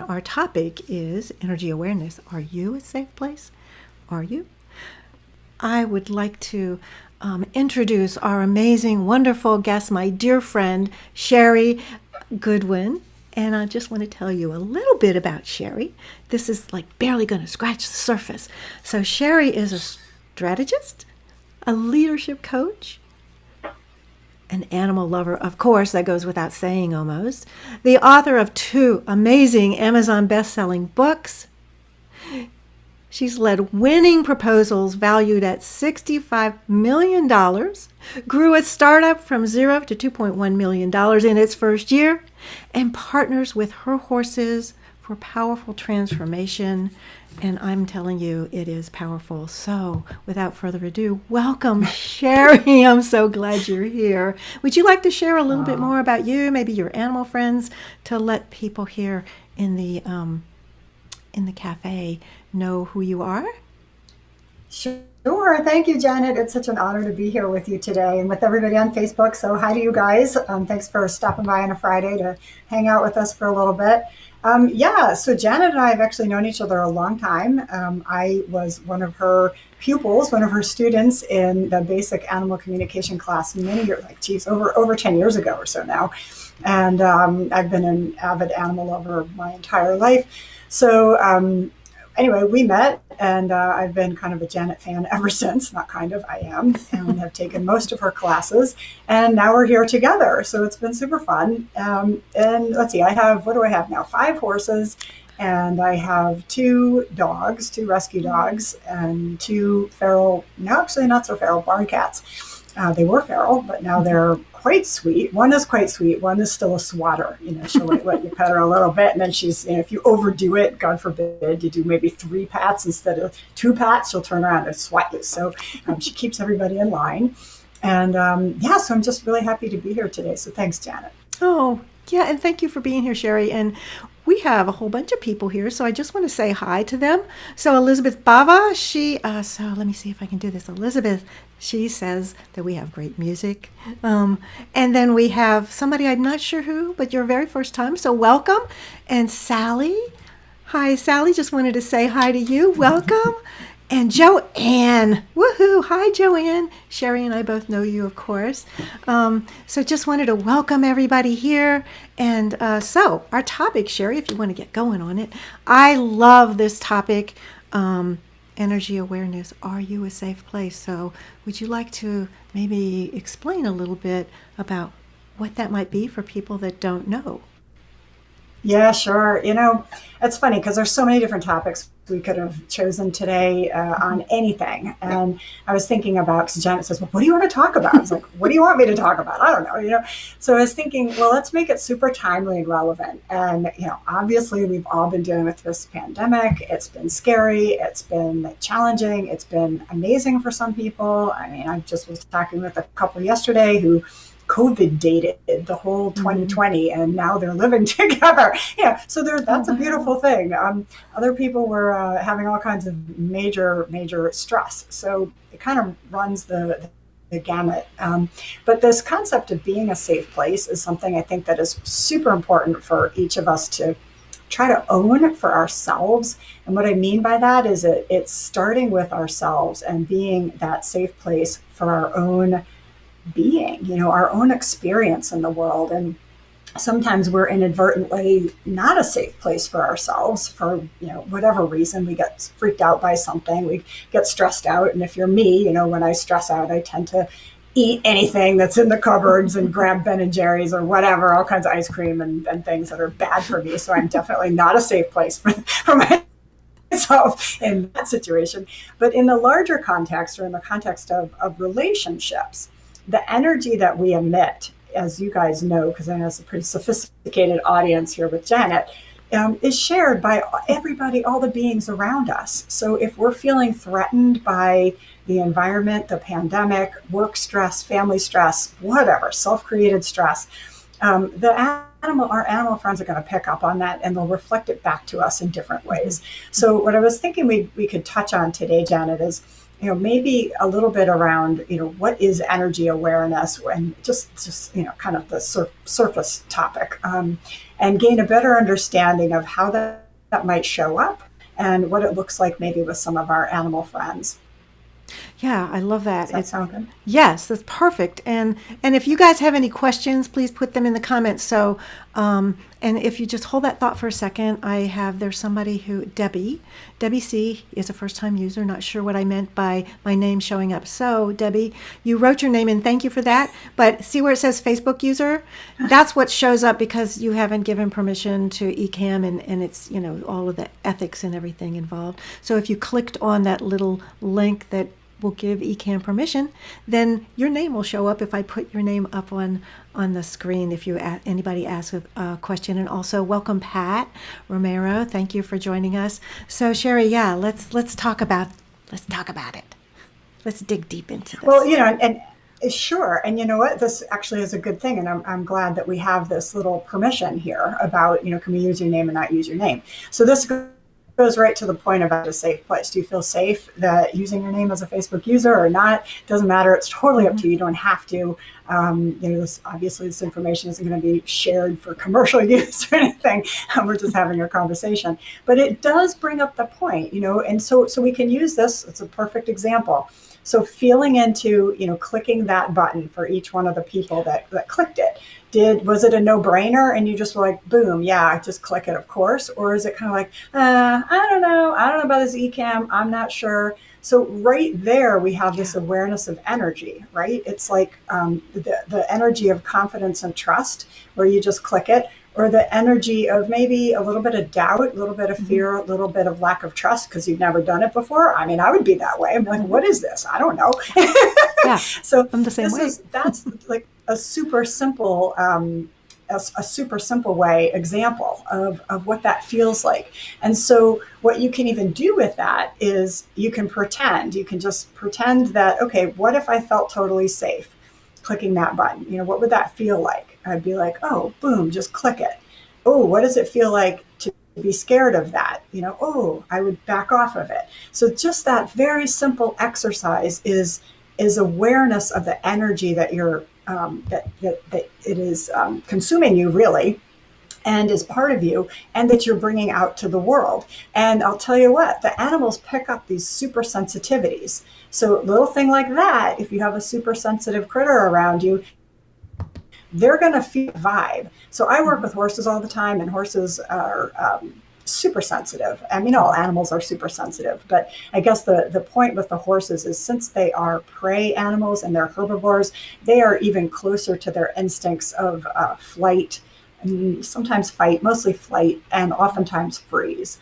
Our topic is energy awareness. Are you a safe place? Are you? I would like to introduce our amazing, wonderful guest, my dear friend, Shari Goodwin. And I just want to tell you a little bit about Shari. This is like barely going to scratch the surface. So, Shari is a strategist, a leadership coach, an animal lover, of course, that goes without saying almost, the author of 2 amazing Amazon best-selling books. She's led winning proposals valued at $65 million, grew a startup from 0 to $2.1 million in its first year, and partners with her horses for powerful transformation. And I'm telling you, it is powerful. So without further ado, welcome, Shari. I'm so glad you're here. Would you like to share a little bit more about you, maybe your animal friends, to let people here in the cafe know who you are? Sure. Thank you, Janet. It's such an honor to be here with you today and with everybody on Facebook. So hi to you guys. Thanks for stopping by on a Friday to hang out with us for a little bit. So Janet and I have actually known each other a long time. I was one of her pupils, one of her students in the basic animal communication class many years, over 10 years ago or so now. And I've been an avid animal lover my entire life. So anyway, we met, and I've been kind of a Janet fan ever since. Not kind of, I am, and have taken most of her classes. And now we're here together. So it's been super fun. And let's see, what do I have now? 5 horses, and I have 2 dogs, 2 rescue dogs, and 2 feral, no, actually not so feral, barn cats. They were feral, but now they're quite sweet. One is quite sweet. One is still a swatter. She'll let you pet her a little bit, and then she's, if you overdo it, God forbid, you do maybe 3 pats instead of 2 pats, she'll turn around and swat you. So she keeps everybody in line. And so I'm just really happy to be here today. So thanks, Janet. Oh, yeah, and thank you for being here, Shari. And we have a whole bunch of people here, so I just want to say hi to them. So Elizabeth Bava, so let me see if I can do this. Elizabeth, she says that we have great music. And then we have somebody, I'm not sure who, but your very first time, so welcome. And Sally, hi, Sally, just wanted to say hi to you. Welcome. And Joanne, woohoo, hi Joanne. Shari and I both know you, of course. So just wanted to welcome everybody here. And so our topic, Shari, if you want to get going on it, I love this topic, energy awareness. Are you a safe place? So would you like to maybe explain a little bit about what that might be for people that don't know? Yeah, sure. It's funny because there's so many different topics we could have chosen today on anything. And I was thinking about, because Janet says, well, what do you want to talk about? I was like, what do you want me to talk about? I don't know. So I was thinking, well, let's make it super timely and relevant. And, obviously we've all been dealing with this pandemic. It's been scary. It's been challenging. It's been amazing for some people. I mean, I just was talking with a couple yesterday who COVID dated the whole 2020, and now they're living together. So that's a beautiful thing. Other people were having all kinds of major stress. So it kind of runs the gamut. But this concept of being a safe place is something I think that is super important for each of us to try to own for ourselves. And what I mean by that is it's starting with ourselves and being that safe place for our own being, our own experience in the world. And sometimes we're inadvertently not a safe place for ourselves for, whatever reason. We get freaked out by something, we get stressed out. And if you're me, when I stress out, I tend to eat anything that's in the cupboards and grab Ben and Jerry's or whatever, all kinds of ice cream and things that are bad for me. So I'm definitely not a safe place for myself in that situation. But in the larger context, or in the context of relationships, the energy that we emit, as you guys know, because I know it's a pretty sophisticated audience here with Janet, is shared by everybody, all the beings around us. So if we're feeling threatened by the environment, the pandemic, work stress, family stress, whatever, self-created stress, our animal friends are going to pick up on that, and they'll reflect it back to us in different ways. So what I was thinking we could touch on today, Janet, is maybe a little bit around, what is energy awareness, and just kind of the surface topic. and gain a better understanding of how that might show up and what it looks like maybe with some of our animal friends. Yeah, I love that. Does that sound good? Yes, that's perfect. And if you guys have any questions, please put them in the comments. So, and if you just hold that thought for a second, there's somebody Debbie C is a first time user. Not sure what I meant by my name showing up. So, Debbie, you wrote your name in. Thank you for that. But see where it says Facebook user? That's what shows up because you haven't given permission to Ecamm, and it's, all of the ethics and everything involved. So if you clicked on that little link that will give Ecamm permission, then your name will show up if I put your name up on the screen if anybody asks a question. And also welcome Pat Romero. Thank you for joining us. So Shari, yeah, let's talk about it. Let's dig deep into this. Well, and sure. And you know what? This actually is a good thing. And I'm glad that we have this little permission here about, can we use your name and not use your name? So this goes right to the point about a safe place. Do you feel safe that using your name as a Facebook user or not? Doesn't matter. It's totally up to you. You don't have to. This information isn't going to be shared for commercial use or anything. We're just having a conversation. But it does bring up the point, and so we can use this. It's a perfect example. So feeling into, clicking that button for each one of the people that clicked it. Was it a no-brainer and you just were like, boom, yeah, just click it, of course? Or is it kind of like, I don't know about this Ecamm, I'm not sure. So right there, we have this awareness of energy, right? It's like the energy of confidence and trust where you just click it, or the energy of maybe a little bit of doubt, a little bit of fear, a little bit of lack of trust because you've never done it before. I mean, I would be that way. I'm like, what is this? I don't know. Yeah, so I'm the same way. That's like a super simple way example of what that feels like. And so what you can even do with that is you can just pretend that, okay, what if I felt totally safe clicking that button? What would that feel like? I'd be like, oh, boom, just click it. Oh, what does it feel like to be scared of that? Oh, I would back off of it. So just that very simple exercise is awareness of the energy that you're that it is consuming you, really, and is part of you, and that you're bringing out to the world. And I'll tell you what, the animals pick up these super sensitivities. So a little thing like that, if you have a super sensitive critter around you, they're going to feel the vibe. So I work with horses all the time, and horses are super sensitive. I mean, all animals are super sensitive, but I guess the point with the horses is since they are prey animals and they're herbivores, they are even closer to their instincts of flight, and sometimes fight, mostly flight, and oftentimes freeze.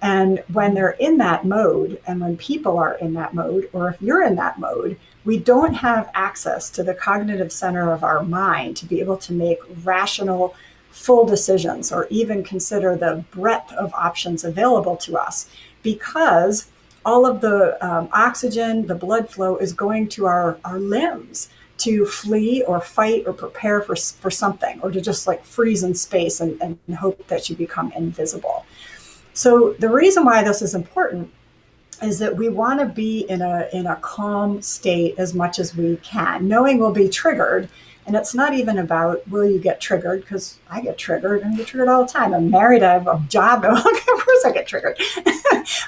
And when they're in that mode, and when people are in that mode, or if you're in that mode, we don't have access to the cognitive center of our mind to be able to make rational, full decisions or even consider the breadth of options available to us, because all of the oxygen, the blood flow is going to our limbs to flee or fight or prepare for something, or to just like freeze in space and hope that you become invisible. So the reason why this is important is that we want to be in a calm state as much as we can, knowing we'll be triggered. And it's not even about will you get triggered, because I get triggered and I get triggered all the time. I'm married, I have a job, of course I get triggered.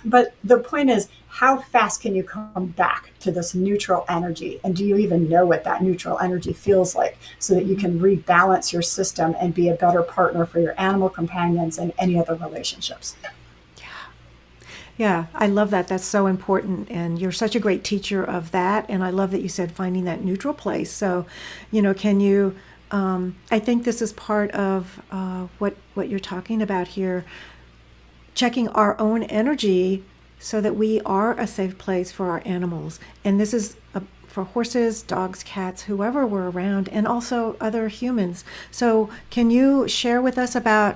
But the point is, how fast can you come back to this neutral energy? And do you even know what that neutral energy feels like, so that you can rebalance your system and be a better partner for your animal companions and any other relationships? Yeah, I love that. That's so important. And you're such a great teacher of that. And I love that you said finding that neutral place. So, can you, I think this is part of what you're talking about here, checking our own energy so that we are a safe place for our animals. And this is for horses, dogs, cats, whoever we're around, and also other humans. So can you share with us about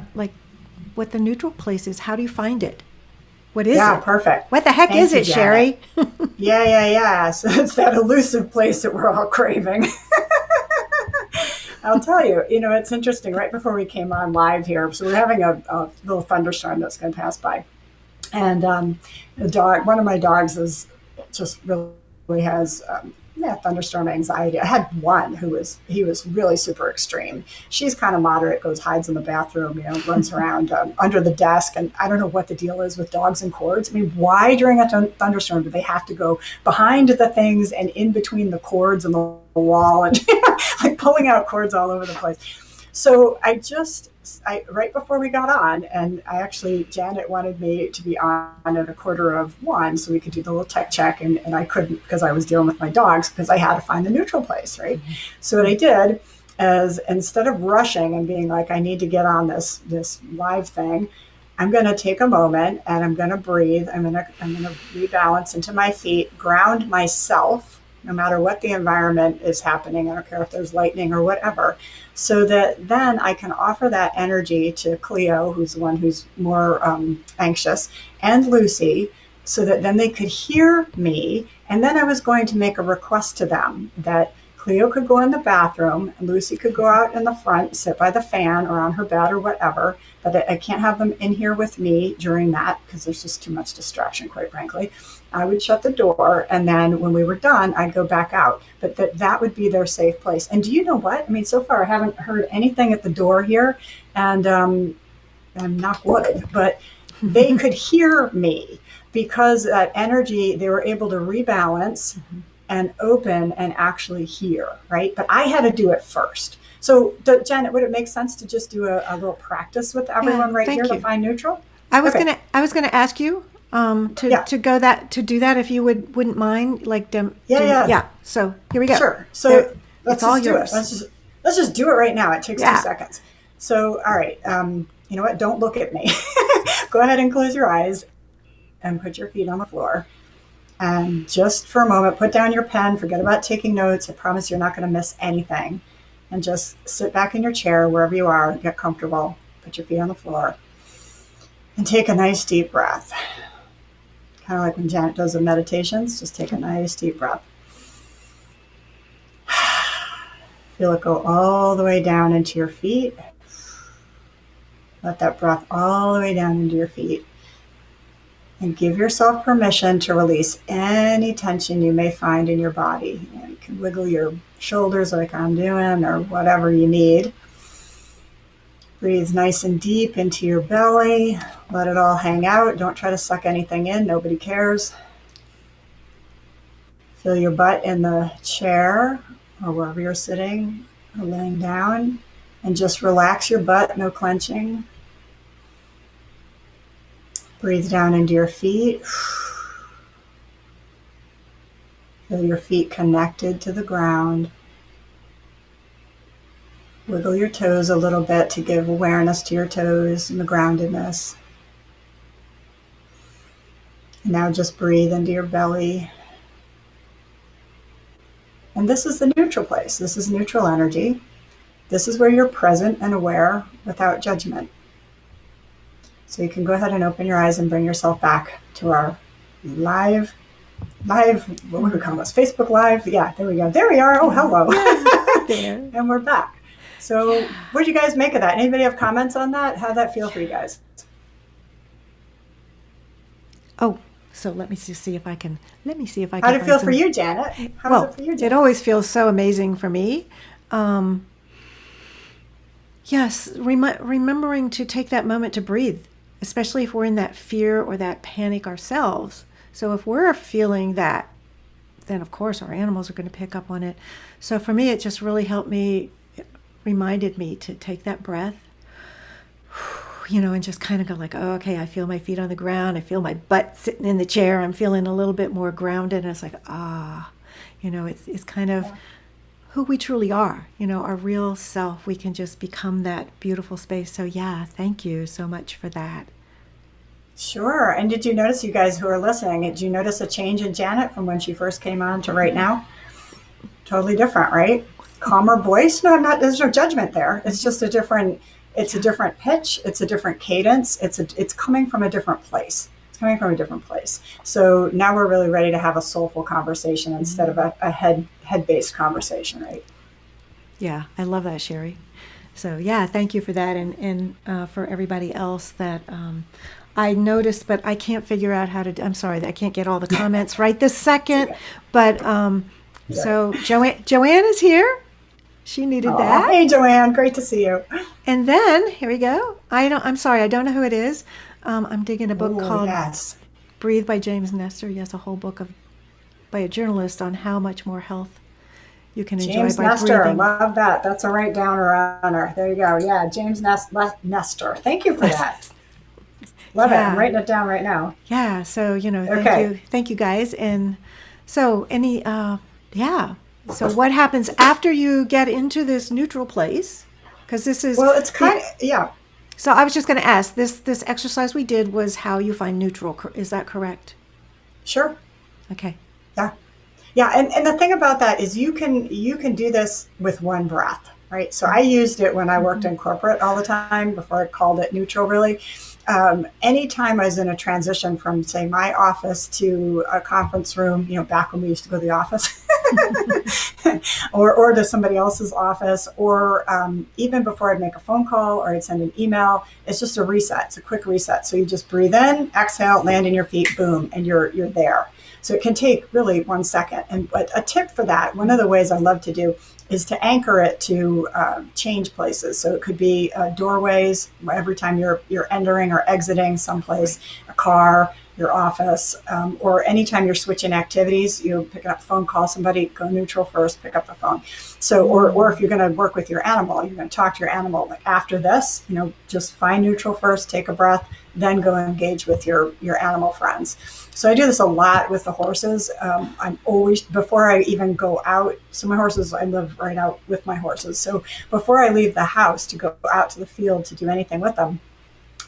what the neutral place is? How do you find it? What is it? Yeah, perfect. What the heck is it, Shari? Yeah. So it's that elusive place that we're all craving. I'll tell you, it's interesting. Right before we came on live here, so we're having a little thunderstorm that's going to pass by. And one of my dogs is just really has thunderstorm anxiety. I had one he was really super extreme. She's kind of moderate, goes, hides in the bathroom, runs around under the desk. And I don't know what the deal is with dogs and cords. I mean, why during a thunderstorm do they have to go behind the things and in between the cords and the wall and like pulling out cords all over the place? So I right before we got on, and Janet wanted me to be on at 1:45, so we could do the little tech check, and I couldn't because I was dealing with my dogs because I had to find the neutral place, right? Mm-hmm. So what I did is, instead of rushing and being like, I need to get on this live thing, I'm going to take a moment and I'm going to breathe. I'm going to rebalance into my feet, ground myself, no matter what the environment is happening. I don't care if there's lightning or whatever, so that then I can offer that energy to Cleo, who's the one who's more anxious, and Lucy, so that then they could hear me. And then I was going to make a request to them that Cleo could go in the bathroom, and Lucy could go out in the front, sit by the fan or on her bed or whatever. But I can't have them in here with me during that because there's just too much distraction, quite frankly. I would shut the door, and then when we were done, I'd go back out. But that would be their safe place. And do you know what? I mean, so far I haven't heard anything at the door here, and I'm knock wood, but they could hear me because that energy, they were able to rebalance and open and actually hear, right? But I had to do it first. So, Janet, would it make sense to just do a little practice with everyone here to find neutral? I was gonna ask you to do that if you wouldn't mind, like yeah. So here we go. Sure. So let's just do it. Let's just do it right now. It takes 2 seconds. So all right, you know what? Don't look at me. Go ahead and close your eyes and put your feet on the floor. And just for a moment, put down your pen. Forget about taking notes. I promise you're not going to miss anything. And just sit back in your chair wherever you are. Get comfortable. Put your feet on the floor. And take a nice deep breath. Kind of like when Janet does the meditations. Just take a nice deep breath. Feel it go all the way down into your feet. Let that breath all the way down into your feet. And give yourself permission to release any tension you may find in your body. You can wiggle your shoulders like I'm doing, or whatever you need. Breathe nice and deep into your belly. Let it all hang out. Don't try to suck anything in. Nobody cares. Feel your butt in the chair or wherever you're sitting or laying down. And just relax your butt, no clenching. Breathe down into your feet. Feel your feet connected to the ground. Wiggle your toes a little bit to give awareness to your toes and the groundedness. And now just breathe into your belly. And this is the neutral place. This is neutral energy. This is where you're present and aware without judgment. So you can go ahead and open your eyes and bring yourself back to our live, what would we call this? Facebook Live? Yeah, there we go. There we are. Oh, hello. There. And we're back. So what did you guys make of that? Anybody have comments on that? How'd that feel for you guys? Oh, so let me see if I can. How did it feel for you, Janet? How was it for you, Janet? It always feels so amazing for me. Yes, remembering to take that moment to breathe, especially if we're in that fear or that panic ourselves. So if we're feeling that, then of course our animals are going to pick up on it. So for me, it just really helped me, reminded me to take that breath, and just kind of go like, oh, okay, I feel my feet on the ground. I feel my butt sitting in the chair. I'm feeling a little bit more grounded. And it's like, it's kind of who we truly are, our real self. We can just become that beautiful space. So yeah, thank you so much for that. Sure. And did you notice, you guys who are listening, did you notice a change in Janet from when she first came on to right now? Totally different, right? Calmer voice. No, there's no judgment there. It's just a different pitch. It's a different cadence. It's coming from a different place. So now we're really ready to have a soulful conversation instead of a head-based conversation, right? Yeah, I love that, Shari. So yeah, thank you for that, and for everybody else that I noticed, but I can't figure out how to. I'm sorry that I can't get all the comments right this second, but So Joanne is here. She needed Oh, that. hey, Joanne. Great to see you. And then here we go. I'm sorry, I don't know who it is. I'm digging a book Oh, called yes. Breathe by James Nestor. Yes, a whole book by a journalist on how much more health you can enjoy James by Nestor. breathing. Love that. That's a write down runner. There you go. Yeah, James Nestor. Thank you for that. Love it. I'm Yeah, writing it down right now. yeah. So Okay. thank you guys. And so yeah. So what happens after you get into this neutral place? Because this is Well, it's the kind of, yeah, So I was just going to ask, this exercise we did was how you find neutral. Is that correct? sure. Okay. Yeah. Yeah, and the thing about that is you can do this with one breath, right? So I used it when I worked in corporate all the time before I called it neutral, really. Anytime I was in a transition from, say, my office to a conference room, back when we used to go to the office, or to somebody else's office, or even before I'd make a phone call or I'd send an email, it's just a reset. It's a quick reset. So you just breathe in, exhale, land in your feet, boom, and you're there. So it can take really 1 second. And a tip for that, one of the ways I love to do is to anchor it to change places. So it could be doorways every time you're entering or exiting someplace, a car, your office, or anytime you're switching activities, you pick up a phone, call somebody, go neutral first, pick up the phone. So, or if you're going to work with your animal, you're going to talk to your animal. Like after this, just find neutral first, take a breath, then go engage with your animal friends. So I do this a lot with the horses. I'm always, before I even go out, so my horses, I live right out with my horses. So before I leave the house to go out to the field to do anything with them,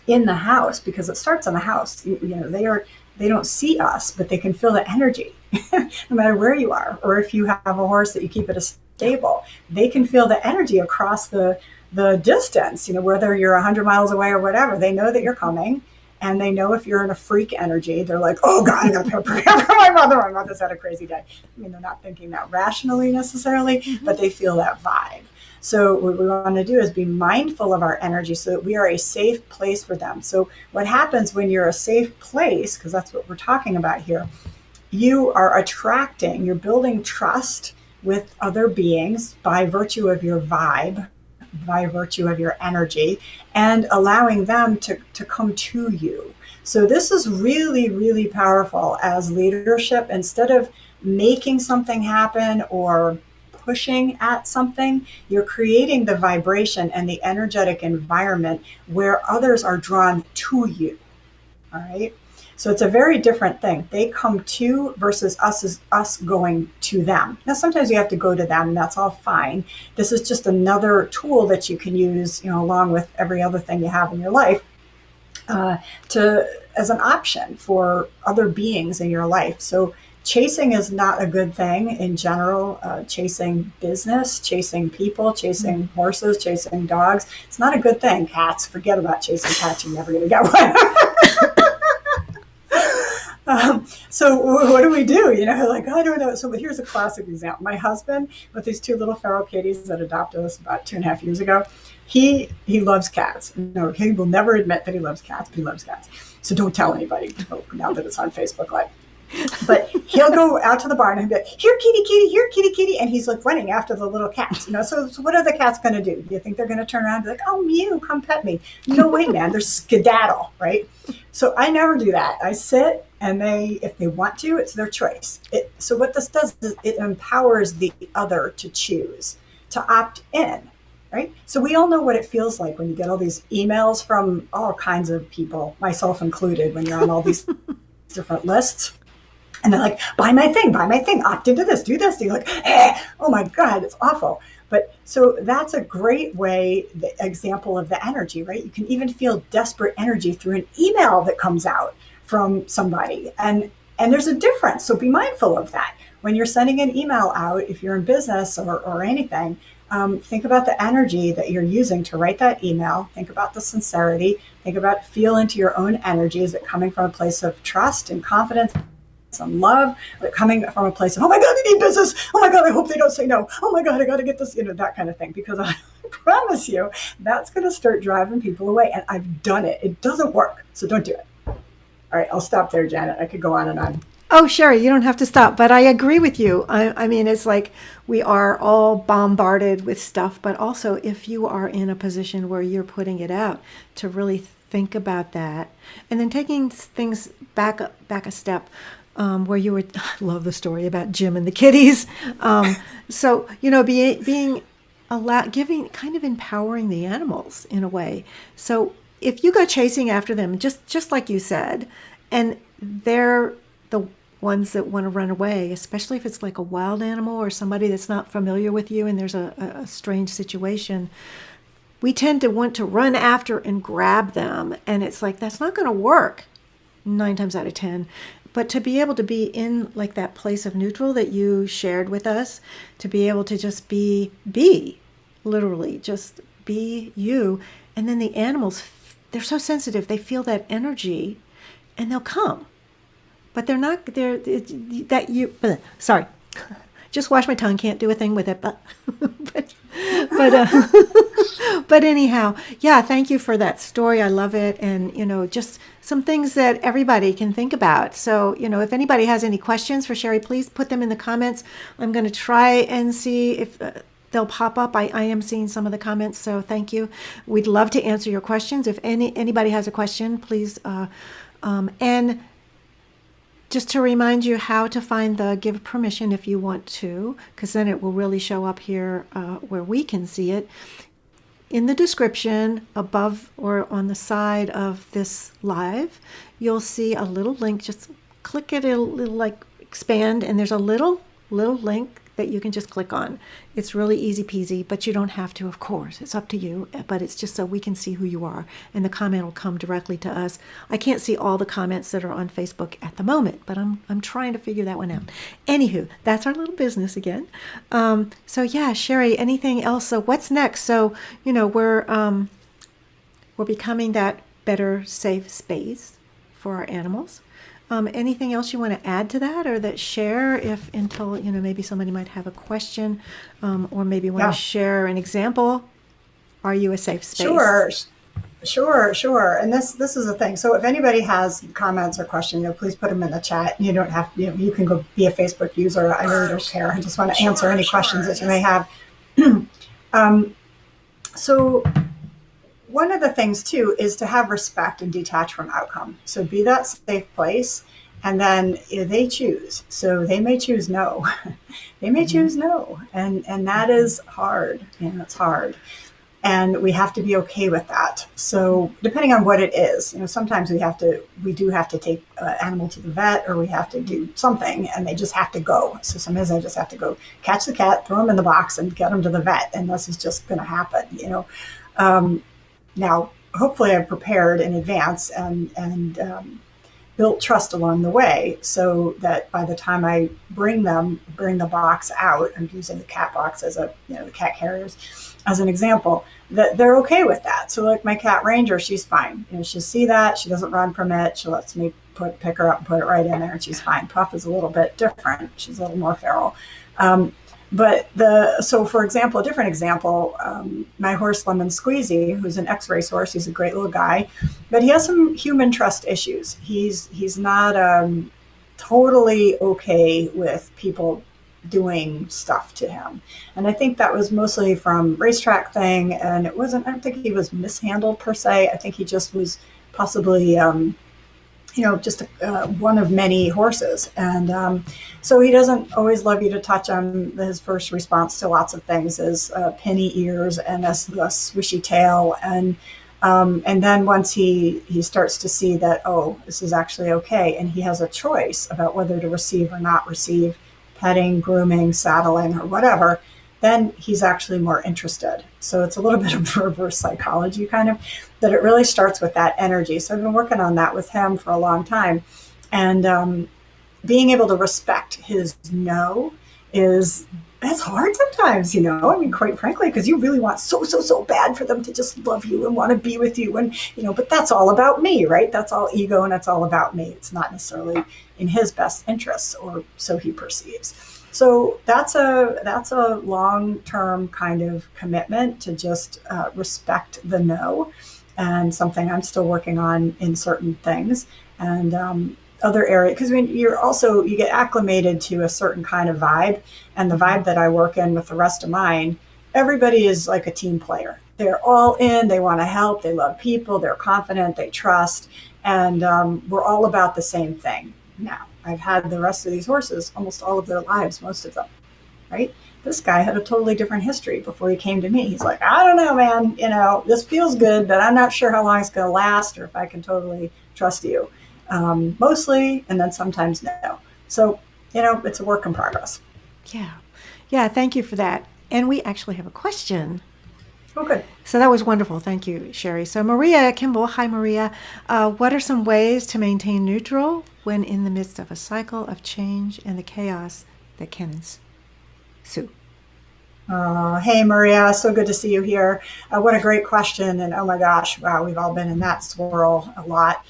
in the house, because it starts in the house, they don't see us, but they can feel the energy no matter where you are. Or if you have a horse that you keep at a stable, they can feel the energy across the distance, whether you're 100 miles away or whatever. They know that you're coming. And they know if you're in a freak energy, they're like, oh God, I got to prepare for my mother. My mother's had a crazy day. I mean, they're not thinking that rationally necessarily, but they feel that vibe. So what we want to do is be mindful of our energy so that we are a safe place for them. So what happens when you're a safe place, because that's what we're talking about here, you are attracting, you're building trust with other beings by virtue of your vibe, by virtue of your energy, and allowing them to come to you. So this is really, really powerful as leadership. Instead of making something happen or pushing at something, you're creating the vibration and the energetic environment where others are drawn to you. All right. So it's a very different thing. They come to versus us going to them. Now, sometimes you have to go to them. That's all fine. This is just another tool that you can use, along with every other thing you have in your life, as an option for other beings in your life. So chasing is not a good thing in general. Chasing business, chasing people, chasing horses, chasing dogs. It's not a good thing. Cats, forget about chasing cats. You're never going to get one. So what do we do? Like, I don't know. So here's a classic example. My husband, with these two little feral kitties that adopted us about 2.5 years ago, he loves cats. No, he will never admit that he loves cats, but he loves cats. So don't tell anybody now that it's on Facebook Live. But he'll go out to the barn and he'll be like, here, kitty, kitty, here, kitty, kitty. And he's like running after the little cats, So what are the cats going to do? Do you think they're going to turn around and be like, oh, Mew, come pet me? No way, man. They're skedaddle, right? So I never do that. I sit and if they want to, it's their choice. So what this does is it empowers the other to choose, to opt in, right? So we all know what it feels like when you get all these emails from all kinds of people, myself included, when you're on all these different lists. And they're like, buy my thing, opt into this, do this. And you're like, oh my God, it's awful. But so that's a great way, the example of the energy, right? You can even feel desperate energy through an email that comes out from somebody. And there's a difference. So be mindful of that. When you're sending an email out, if you're in business or anything, think about the energy that you're using to write that email. Think about the sincerity. Think about, feel into your own energy. Is it coming from a place of trust and confidence? Some love, but coming from a place of, oh my God, I need business. Oh my God, I hope they don't say no. Oh my God, I got to get this, that kind of thing. Because I promise you, that's going to start driving people away. And I've done it. It doesn't work. So don't do it. All right, I'll stop there, Janet. I could go on and on. Oh, Sherry, you don't have to stop, but I agree with you. I mean, it's like we are all bombarded with stuff, but also if you are in a position where you're putting it out, to really think about that, and then taking things back a step, where you were. I love the story about Jim and the kitties. So being giving, kind of empowering the animals in a way. So if you go chasing after them, just like you said, and they're the ones that want to run away, especially if it's like a wild animal or somebody that's not familiar with you and there's a strange situation, we tend to want to run after and grab them. And it's like, that's not going to work 9 times out of 10. But to be able to be in like that place of neutral that you shared with us, to be able to just be, literally just be you. And then the animals, they're so sensitive. They feel that energy and they'll come. But they're not, that you, sorry, just wash my tongue, can't do a thing with it. But, but anyhow, yeah, thank you for that story. I love it. And, just some things that everybody can think about. So, if anybody has any questions for Shari, please put them in the comments. I'm going to try and see if they'll pop up. I am seeing some of the comments, so thank you. We'd love to answer your questions. If anybody has a question, please, and just to remind you how to find the give permission if you want to, because then it will really show up here where we can see it. In the description above or on the side of this live, you'll see a little link. Just click it, it'll like expand, and there's a little link that you can just click on. It's really easy peasy, but you don't have to, of course. It's up to you, but it's just so we can see who you are, and the comment will come directly to us. I can't see all the comments that are on Facebook at the moment, but I'm trying to figure that one out. Anywho, that's our little business again. So yeah, Shari, anything else? So what's next? So we're becoming that better, safe space for our animals. Anything else you want to add to that, or that share, if until maybe somebody might have a question, or maybe want to share an example? Are you a safe space? Sure. And this is the thing. So if anybody has comments or questions, please put them in the chat. You don't have to. You can go be a Facebook user. I really don't care. I just want to answer any questions that you may have. So one of the things too is to have respect and detach from outcome. So be that safe place, and then they choose. So they may choose no. They may choose no, and that is hard. It's hard, and we have to be okay with that. So depending on what it is, sometimes we do have to take an animal to the vet, or we have to do something, and they just have to go. So sometimes I just have to go catch the cat, throw him in the box, and get him to the vet, and this is just going to happen. Now, hopefully I've prepared in advance and built trust along the way, so that by the time I bring the box out, I'm using the cat box as the cat carriers as an example, that they're okay with that. So like my cat Ranger, she's fine. She'll see that. She doesn't run from it. She lets me pick her up and put it right in there, and she's fine. Puff is a little bit different. She's a little more feral. So for example, a different example, my horse Lemon Squeezy, who's an ex-race horse, he's a great little guy, but he has some human trust issues. He's not totally okay with people doing stuff to him. And I think that was mostly from racetrack thing, and I don't think he was mishandled per se. I think he just was possibly just one of many horses. And so he doesn't always love you to touch him. His first response to lots of things is pinny ears and a swishy tail. And then once he starts to see that, this is actually okay, and he has a choice about whether to receive or not receive petting, grooming, saddling, or whatever, then he's actually more interested. So it's a little bit of reverse psychology kind of, that it really starts with that energy. So I've been working on that with him for a long time. And being able to respect his no that's hard sometimes, I mean, quite frankly, because you really want so bad for them to just love you and want to be with you. And, but that's all about me, right? That's all ego, and that's all about me. It's not necessarily in his best interests, or so he perceives. So that's a long-term kind of commitment to just respect the no, and something I'm still working on in certain things. And other area, because when you get acclimated to a certain kind of vibe, and the vibe that I work in with the rest of mine, everybody is like a team player. They're all in, they want to help, they love people, they're confident, they trust, and we're all about the same thing. Now, I've had the rest of these horses almost all of their lives, most of them, right? This guy had a totally different history before he came to me. He's like, I don't know, man, this feels good, but I'm not sure how long it's going to last or if I can totally trust you. Mostly, and then sometimes no. So, it's a work in progress. Yeah. Yeah, thank you for that. And we actually have a question. Oh, good. So that was wonderful. Thank you, Shari. So Maria Kimball, hi Maria. What are some ways to maintain neutral when in the midst of a cycle of change and the chaos that can ensue? Hey, Maria. So good to see you here. What a great question. And oh my gosh, wow, we've all been in that swirl a lot.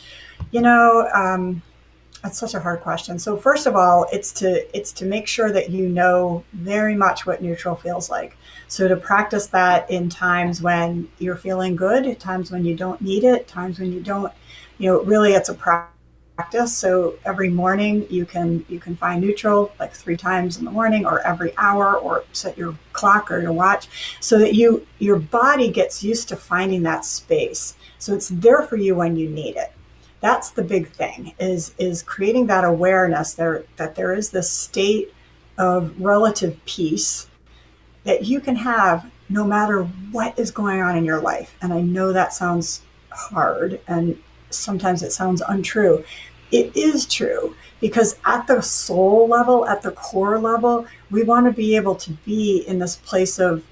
That's such a hard question. So first of all, it's to make sure that you know very much what neutral feels like. So to practice that in times when you're feeling good, times when you don't need it, times when you don't, really it's a practice. So every morning you can find neutral like 3 times in the morning, or every hour, or set your clock or your watch so that your body gets used to finding that space. So it's there for you when you need it. That's the big thing, is creating that awareness that there is this state of relative peace that you can have no matter what is going on in your life. And I know that sounds hard and sometimes it sounds untrue. It is true, because at the soul level, at the core level, we want to be able to be in this place of,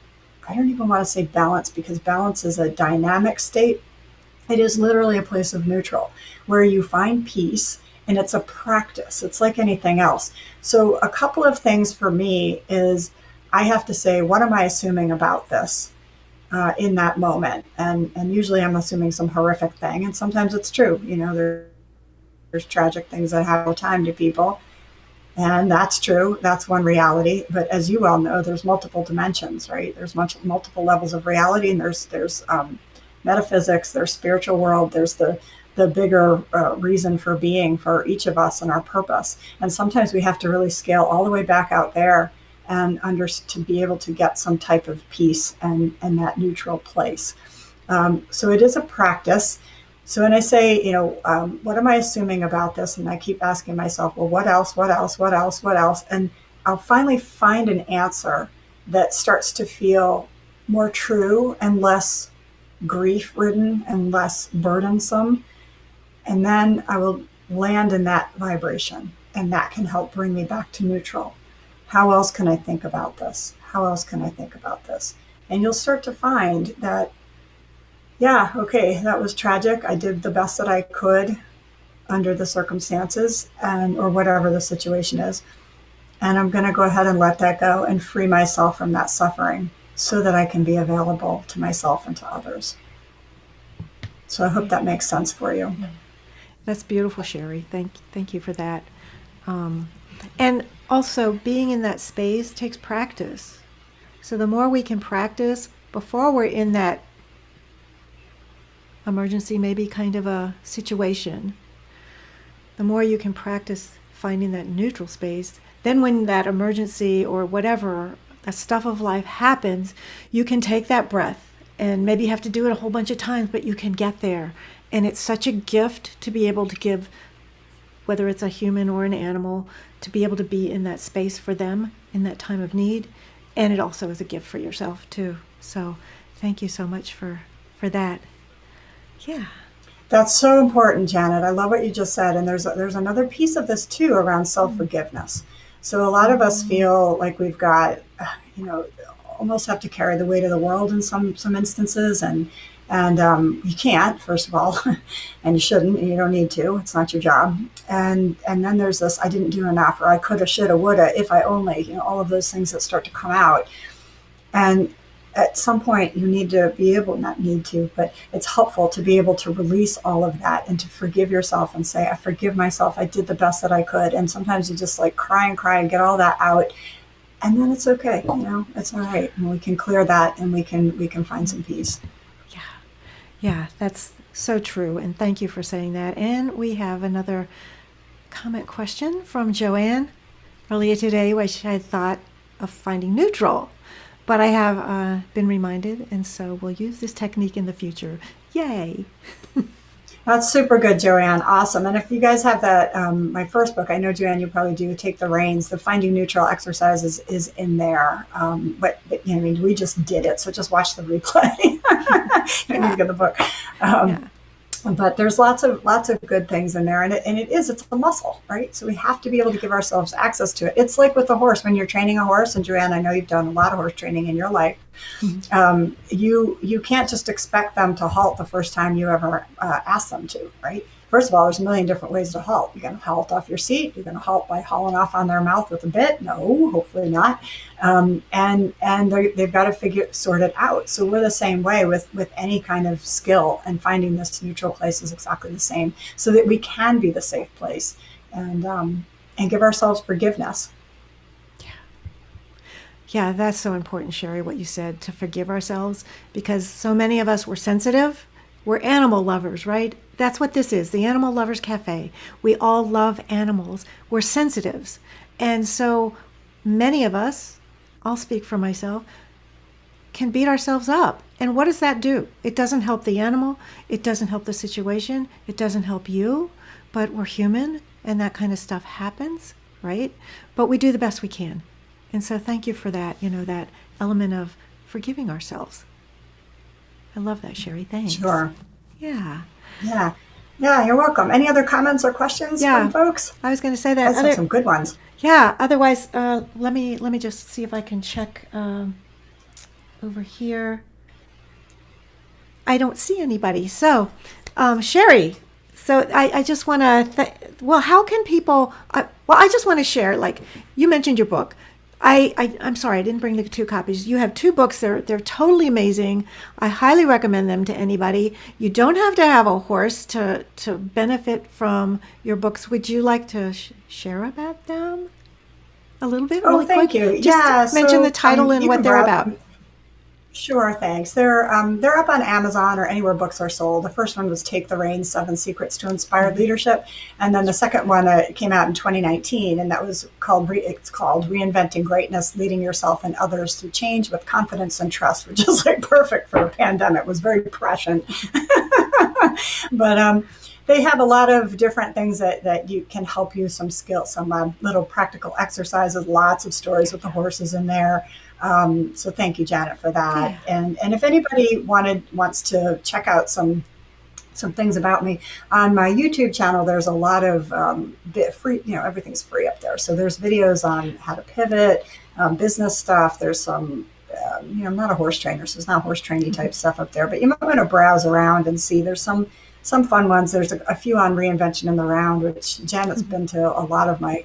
I don't even want to say balance, because balance is a dynamic state. It is literally a place of neutral where you find peace, and it's a practice. It's like anything else. So a couple of things for me is I have to say, what am I assuming about this in that moment? And usually I'm assuming some horrific thing. And sometimes it's true. There's tragic things that happen all the time to people. And that's true. That's one reality. But as you well know, there's multiple dimensions, right? There's multiple levels of reality, and there's metaphysics, there's spiritual world, there's the bigger reason for being for each of us and our purpose. And sometimes we have to really scale all the way back out there and to be able to get some type of peace and that neutral place. So it is a practice. So when I say, what am I assuming about this? And I keep asking myself, well, what else, what else, what else, what else? And I'll finally find an answer that starts to feel more true and less grief-ridden and less burdensome. And then I will land in that vibration, and that can help bring me back to neutral. How else can I think about this? How else can I think about this? And you'll start to find that, yeah, okay, that was tragic. I did the best that I could under the circumstances or whatever the situation is. And I'm going to go ahead and let that go and free myself from that suffering so that I can be available to myself and to others. So I hope that makes sense for you. That's beautiful, Shari. Thank you for that. And also, being in that space takes practice. So the more we can practice before we're in that emergency, maybe kind of a situation, the more you can practice finding that neutral space, then when that emergency or whatever, that stuff of life happens, you can take that breath, and maybe you have to do it a whole bunch of times, but you can get there. And it's such a gift to be able to give, whether it's a human or an animal, to be able to be in that space for them in that time of need. And it also is a gift for yourself too. So thank you so much for that. Yeah. That's so important, Janet. I love what you just said. And there's another piece of this too around self-forgiveness. So a lot of us feel like we've got, almost have to carry the weight of the world in some instances, and you can't, first of all, and you shouldn't, and you don't need to. It's not your job. And then there's this, I didn't do enough, or I coulda, shoulda, woulda, if I only, all of those things that start to come out. And at some point you need to be able, not need to, but it's helpful to be able to release all of that and to forgive yourself and say, I forgive myself. I did the best that I could. And sometimes you just like cry and get all that out. And then it's okay. It's all right. And we can clear that, and we can find some peace. Yeah, that's so true. And thank you for saying that. And we have another comment question from Joanne earlier today, which I thought of finding neutral. But I have been reminded, and so we'll use this technique in the future. Yay! That's super good, Joanne. Awesome. And if you guys have that, my first book, I know, Joanne, you probably do, Take the Reins. The Finding Neutral exercises is in there. But you know, I mean, we just did it, so just watch the replay. You need to get the book. But there's lots of good things in there, and it's a muscle, right? So we have to be able to give ourselves access to it. It's like with the horse, when you're training a horse, and Joanne, I know you've done a lot of horse training in your life. You can't just expect them to halt the first time you ever ask them to, right? First of all, there's a million different ways to halt. You're going to halt off your seat. You're going to halt by hauling off on their mouth with a bit. No, hopefully not. And they've got to sort it out. So we're the same way with any kind of skill, and finding this neutral place is exactly the same, so that we can be the safe place and give ourselves forgiveness. Yeah, that's so important, Shari, what you said, to forgive ourselves, because so many of us were sensitive. We're animal lovers, right? That's what this is, the Animal Lovers Cafe. We all love animals. We're sensitives. And so many of us, I'll speak for myself, can beat ourselves up. And what does that do? It doesn't help the animal. It doesn't help the situation. It doesn't help you. But we're human, and that kind of stuff happens, right? But we do the best we can. And so thank you for that, that element of forgiving ourselves. I love that, Shari. Thanks. Sure. Yeah. Yeah, you're welcome. Any other comments or questions from folks? I was going to say that. Those are some good ones. Yeah. Otherwise, let me just see if I can check over here. I don't see anybody. So, Shari. So I just want to. How can people? I just want to share. Like you mentioned your book. I'm sorry, I didn't bring the 2 copies. You have 2 books. They're totally amazing. I highly recommend them to anybody. You don't have to have a horse to benefit from your books. Would you like to share about them a little bit? Oh, thank you. Just mention the title and what they're about. Sure, thanks. They're up on Amazon or anywhere books are sold. The first one was Take the Reins, 7 Secrets to Inspired Leadership. And then the second one came out in 2019, and that was called Reinventing Greatness, Leading Yourself and Others Through Change with Confidence and Trust, which is like perfect for a pandemic. It was very prescient. But they have a lot of different things that you can help you, some skills, some little practical exercises, lots of stories with the horses in there. So thank you, Janet, for that. Yeah. And if anybody wants to check out some things about me on my YouTube channel, there's a lot of free, everything's free up there. So there's videos on how to pivot, business stuff. There's some, I'm not a horse trainer, so it's not horse training type stuff up there, but you might want to browse around and see. There's some fun ones. There's a few on reinvention in the round, which Janet's been to a lot of my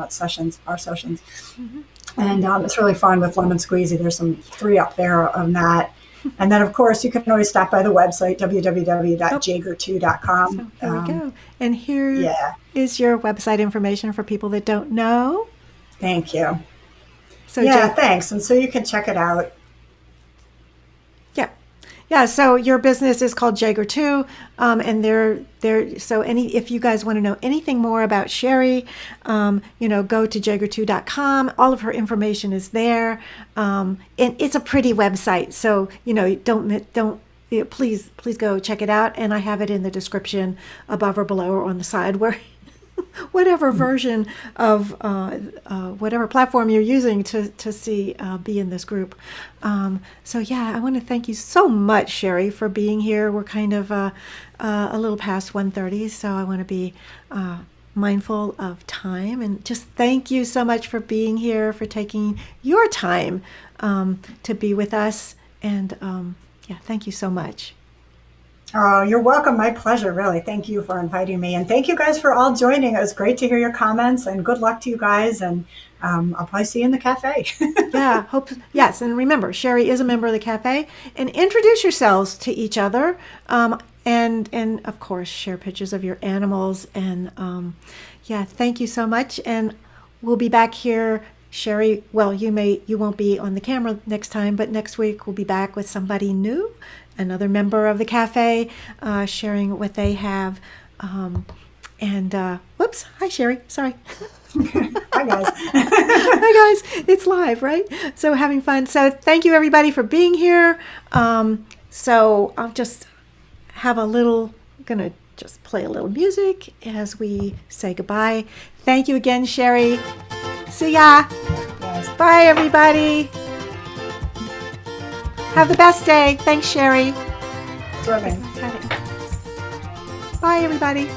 sessions, our sessions. Mm-hmm. And it's really fun with Lemon Squeezy. There's 3 up there on that. And then, of course, you can always stop by the website, www.jaeger2.com. So here we go. And here is your website information for people that don't know. Thank you. So thanks. And so you can check it out. Yeah, so your business is called Jaeger 2, and if you guys want to know anything more about Shari, go to jaeger2.com. All of her information is there, and it's a pretty website. So please go check it out, and I have it in the description above or below or on the side where. Whatever version of whatever platform you're using to see be in this group. I want to thank you so much, Shari, for being here. We're kind of a little past 1:30, so I want to be mindful of time, and just thank you so much for being here, for taking your time to be with us, and thank you so much. Oh, you're welcome. My pleasure, really. Thank you for inviting me. And thank you guys for all joining. It was great to hear your comments, and good luck to you guys. And I'll probably see you in the cafe. Yes. And remember, Shari is a member of the cafe, and introduce yourselves to each other. And of course, share pictures of your animals. And thank you so much. And we'll be back here. Shari, you won't be on the camera next time, but next week we'll be back with somebody new, another member of the cafe, sharing what they have. Oops. Hi, Shari. Sorry. Hi, guys. Hi, guys. It's live, right? So having fun. So thank you, everybody, for being here. So I'll just have gonna just play a little music as we say goodbye. Thank you again, Shari. See ya. Yes. Bye, everybody. Have the best day. Thanks, Shari. Sure thing. Bye, everybody.